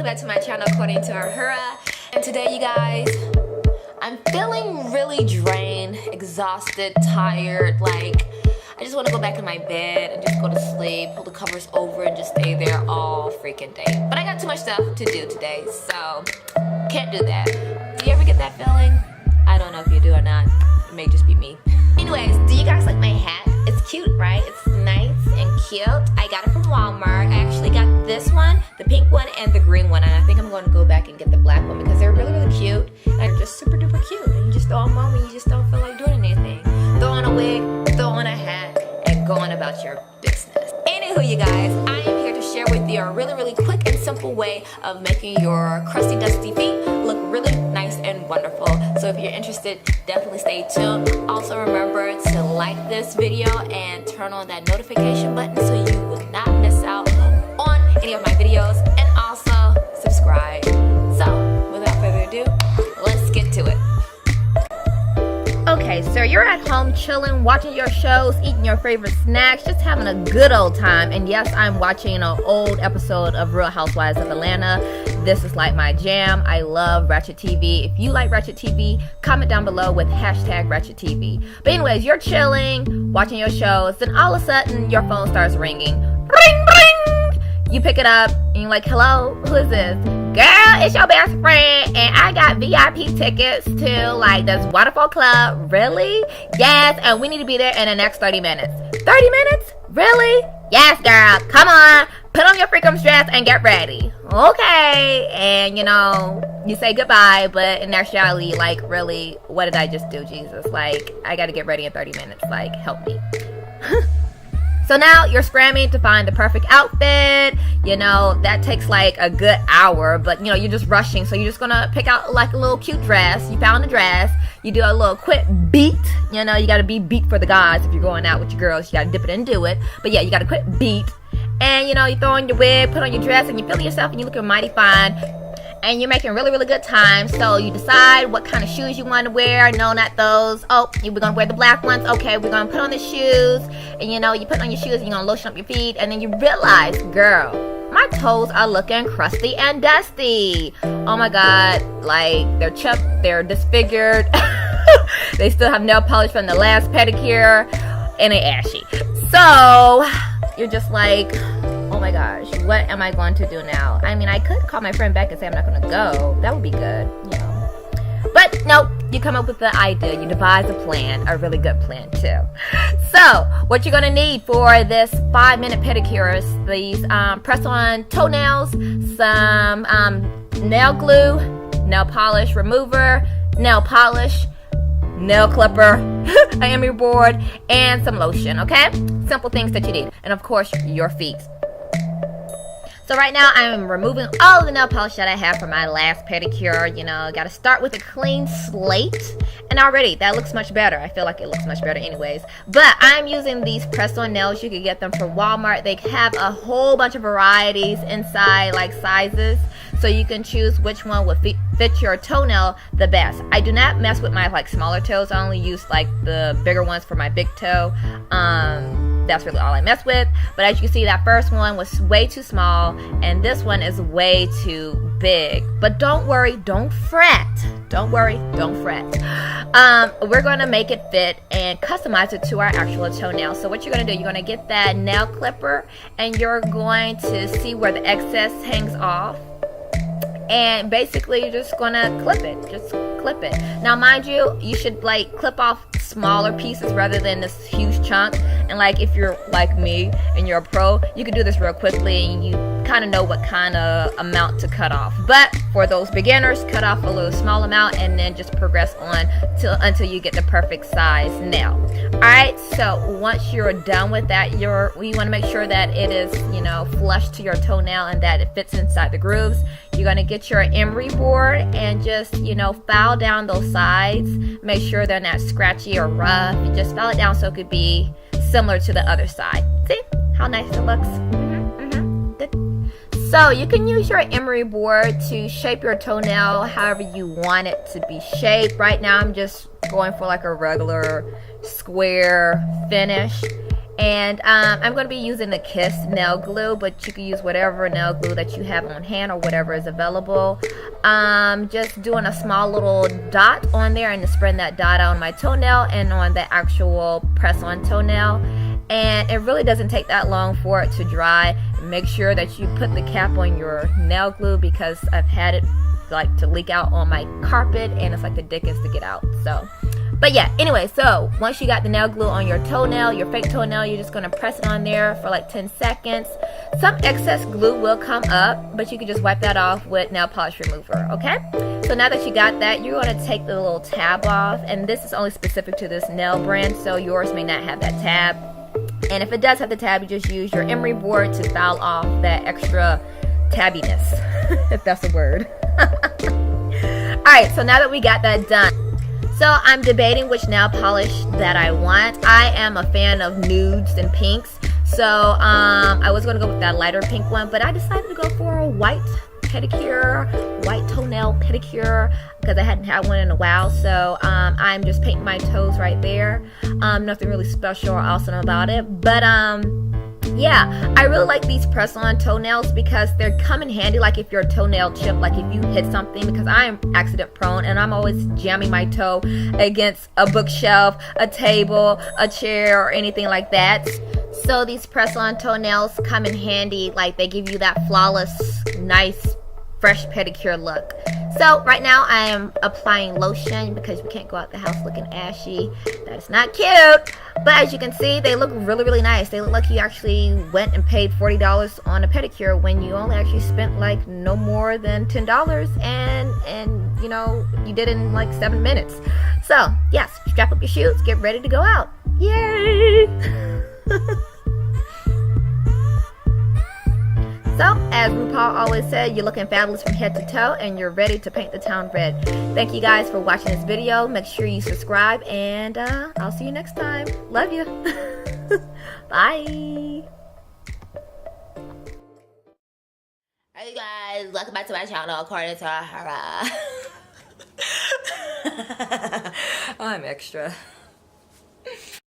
welcome back to my channel according to Ahura. And today, you guys, I'm feeling really drained, exhausted, tired. Like, I just want to go back in my bed and just go to sleep, pull the covers over and just stay there all freaking day. But I got too much stuff to do today, so can't do that. Do you ever get that feeling? I don't know if you do or not. It may just be me. Anyways, do you guys like my hat? It's cute, right? It's nice and cute. I got it from Walmart. I actually got this one, the pink one, and the green one. And I think I'm going to go back and get the black one because they're really, really cute. And they're just super duper cute. And you just throw them on when you just don't feel like doing anything. Throw on a wig, throw on a hat, and go on about your business. Anywho, you guys, I am here to share with you a really, really quick and simple way of making your crusty, dusty feet look really nice and wonderful. So if you're interested, definitely stay tuned. Also remember to like this video and turn on that notification button so you will not miss out on any of my videos, and also subscribe. So without further ado, let's get to it. Okay, so you're at home chilling, watching your shows, eating your favorite snacks, just having a good old time. And yes, I'm watching an old episode of Real Housewives of Atlanta. This is like my jam. I love Ratchet TV. If you like Ratchet TV, comment down below with hashtag Ratchet TV. But anyways, you're chilling, watching your shows, then all of a sudden your phone starts ringing. Ring, ring! You pick it up and you're like, hello, who is this? Girl, it's your best friend, and I got VIP tickets to like this waterfall club. Really? Yes, and we need to be there in the next 30 minutes. 30 minutes? Really? Yes, girl. Come on. Put on your freakum dress and get ready. Okay. And you know, you say goodbye, but in actuality, like, really, what did I just do, Jesus? Like, I gotta get ready in 30 minutes. Like, help me. So now you're scrambling to find the perfect outfit. You know, that takes like a good hour, but you know, you're just rushing. So you're just gonna pick out like a little cute dress. You found a dress. You do a little quick beat. You know, you gotta be beat for the guys. If you're going out with your girls, you gotta dip it and do it. But yeah, you gotta quick beat. And you know, you throw on your wig, put on your dress, and you feel yourself and you're looking mighty fine. And you're making really, really good time. So you decide what kind of shoes you want to wear. No, not those. Oh, we're going to wear the black ones. Okay, we're going to put on the shoes. And you know, you put on your shoes and you're going to lotion up your feet. And then you realize, girl, my toes are looking crusty and dusty. Oh my God. Like, they're chipped. They're disfigured. They still have nail polish from the last pedicure. And they're ashy. So you're just like, oh my gosh, what am I going to do now? I mean, I could call my friend back and say I'm not going to go. That would be good, you know. But no, you come up with the idea. You devise a plan, a really good plan too. So what you're going to need for this 5-minute pedicure is these press-on toenails, some nail glue, nail polish remover, nail polish, nail clipper, a emery board, and some lotion, okay? Simple things that you need. And of course, your feet. So right now, I'm removing all of the nail polish that I have from my last pedicure. You know, got to start with a clean slate. And already, that looks much better. I feel like it looks much better anyways. But I'm using these press-on nails. You can get them from Walmart. They have a whole bunch of varieties inside, like sizes. So you can choose which one would fit your toenail the best. I do not mess with my like smaller toes. I only use like the bigger ones for my big toe. That's really all I mess with. But as you can see, that first one was way too small, and this one is way too big. But don't worry, don't fret. Don't worry, don't fret. We're going to make it fit and customize it to our actual toenail. So what you're going to do, you're going to get that nail clipper, and you're going to see where the excess hangs off. And basically, you're just going to clip it. Just clip it. Now, mind you, you should like clip off smaller pieces rather than this huge chunk. And like if you're like me and you're a pro, you can do this real quickly and you kind of know what kind of amount to cut off. But for those beginners, cut off a little small amount and then just progress on until you get the perfect size nail. Alright, so once you're done with that, you want to make sure that it is, you know, flush to your toenail and that it fits inside the grooves. You're going to get your emery board and just, you know, file down those sides. Make sure they're not scratchy or rough. You just file it down so it could be similar to the other side. See how nice it looks? Good. So you can use your emery board to shape your toenail however you want it to be shaped. Right now I'm just going for like a regular square finish. And I'm going to be using the Kiss nail glue, but you can use whatever nail glue that you have on hand or whatever is available. Just doing a small little dot on there and spreading that dot out on my toenail and on the actual press-on toenail. And it really doesn't take that long for it to dry. Make sure that you put the cap on your nail glue, because I've had it like to leak out on my carpet and it's like the dickens to get out. So but yeah, anyway, so once you got the nail glue on your toenail, your fake toenail, you're just going to press it on there for like 10 seconds. Some excess glue will come up, but you can just wipe that off with nail polish remover, okay? So now that you got that, you're going to take the little tab off, and this is only specific to this nail brand, so yours may not have that tab. And if it does have the tab, you just use your emery board to file off that extra tabbiness, if that's a word. Alright, so now that we got that done, so I'm debating which nail polish that I want. I am a fan of nudes and pinks. So I was going to go with that lighter pink one, but I decided to go for a white pedicure, white toenail pedicure, because I hadn't had one in a while. So I'm just painting my toes right there. Nothing really special or awesome about it. But yeah, I really like these press-on toenails because they're come in handy, like if your toenail chipped, like if you hit something, because I am accident prone and I'm always jamming my toe against a bookshelf, a table, a chair, or anything like that. So these press-on toenails come in handy, like they give you that flawless, nice, fresh pedicure look. So right now I am applying lotion because we can't go out the house looking ashy. That is not cute. But as you can see, they look really, really nice. They look like you actually went and paid $40 on a pedicure when you only actually spent like no more than $10 and you know, you did it in like 7 minutes. So yes, strap up your shoes, get ready to go out. Yay! So, as RuPaul always said, you're looking fabulous from head to toe and you're ready to paint the town red. Thank you guys for watching this video. Make sure you subscribe and I'll see you next time. Love you. Bye. Hey guys, welcome back to my channel according to Ahura. I'm extra.